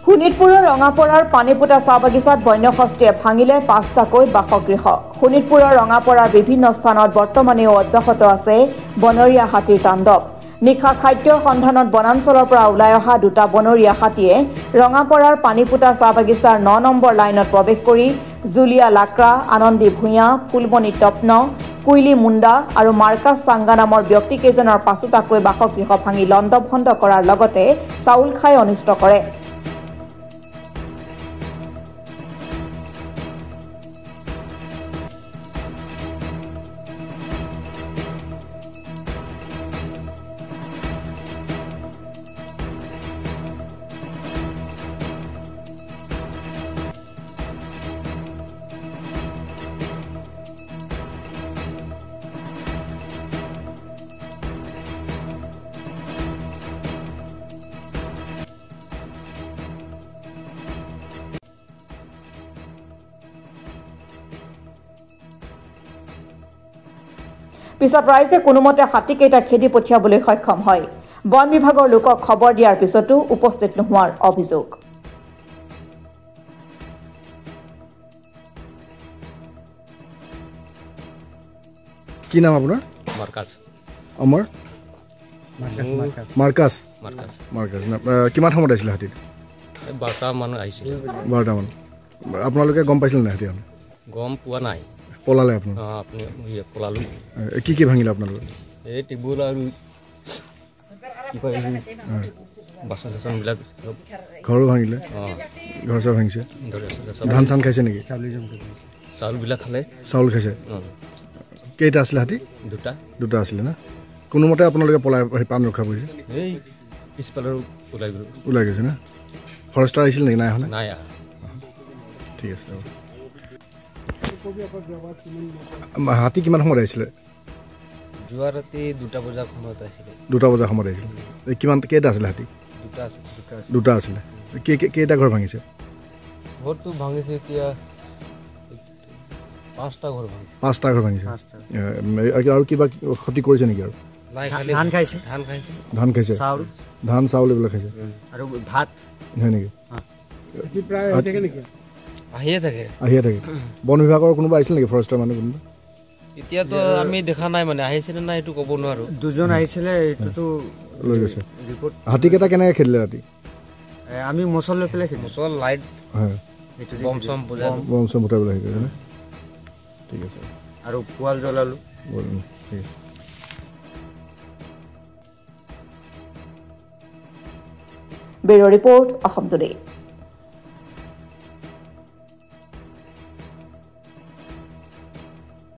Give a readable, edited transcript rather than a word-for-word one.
শোণিতপুৰৰ ৰঙাপৰাৰ পানীপুতা চাহ বাগিচাত বন্যহস্তীয়ে ভাঙিলে 5টাকৈ বাসগৃহ। শোণিতপুৰৰ ৰঙাপৰাৰ বিভিন্ন স্থানত বৰ্তমানেও অব্যাহত আছে বনৰীয়া হাতীৰ তাণ্ডৱ। নিশা খাদ্যৰ সন্ধানত বনাঞ্চলৰ পৰা ওলাই অহা দুটা বনৰীয়া হাতীয়ে ৰঙাপৰাৰ পানীপুতা চাহ বাগিচাৰ 9 নম্বৰ লাইনত প্ৰৱেশ কৰি জুলিয়া লাক্ৰা, আনন্দী ভূঞা, ফুলমণি তপ্ন, কুইলি মুণ্ডা আৰু মাৰ্কাছ চাংগা নামৰ ব্যক্তিকেইজনৰ 5টাকৈ বাসগৃহ ভাঙি লণ্ডভণ্ড কৰাৰ লগতে চাউল খাই অনিষ্ট কৰে। পিছত ৰাইজে কোনোমতে হাতীকেইটা খেদি পঠিয়াবলৈ সক্ষম হয়। বন বিভাগৰ লোকক খবৰ দিয়াৰ পিছতো উপস্থিত নোহোৱাৰ অভিযোগ। কি নাম আপোনাৰ? মাৰ্কাছ। অমৰ মাৰ্কাছ। কিমান সময়ত আহিছিলে হাতী? 12টা মান আহিছিল। 12টা মান। আপোনালোকে গম পাইছিল নাই হাতীখন? গম পোৱা নাই। পলালে আপুনি? আপুনি পলালো। কি কি ভাঙিলে আপোনালোকে? এই টেবুল আৰু বাচন চাচনবিলাক ঘৰো ভাঙিলে? ঘৰ চৰ ভাঙিছে? ধান চান খাইছে নেকি? চাউলবিলাক খালে। চাউল খাইছে? কেইটা আছিলে হাতী? দুটা আছিলে না? কোনোমতে আপোনালোকে পলাই পাণ ৰক্ষা কৰিছে? এই পিছফালৰ ওলাই গৈছে না? ফৰেষ্টাৰ আহিছিল নেকি? নাই অহা? নাই। ঠিক আছে। হাতী কিমান সময়ত আহিছিলে? যোৱা ৰাতি 2টা বজাৰ সময়ত আহিছিলে। 2টা বজাৰ সময়ত আহিছিলে। কেইটা আছিলে হাতী? দুটা আছিলে। কেইটা ঘৰ ভাঙিছে? ঘৰটো ভাঙিছে এতিয়া 5টা ঘৰ ভাঙিছে। 5টা ঘৰ ভাঙিছে। আৰু কিবা ক্ষতি কৰিছে নেকি? আৰু ধান খাইছে। ধান চাউল এইবিলাক খাইছে আৰু ভাত হয় নেকি? আহিয়ে থাকে। বন বিভাগৰ কোনোবা আহিছিল নেকি? ফৰেষ্টৰ মানুহ কোনোবা? এতিয়াতো আমি দেখা নাই, মানে আহিছিলে নাই এইটো ক'ব নোৱাৰো। 2জন আহিছিলে, এইটোতো লৈ গৈছে। হাতীকেইটা কেনেকৈ খেলিলে ৰাতি? আমি মচল লৈ পেলাই খেলিলোঁ। মচল লাইট বম চম ফুটাবলৈ আহিছে নে? ঠিক আছে। আৰু পোৱাল জ্বলালোঁ। ঠিক আছে। Bureau report, Assam today.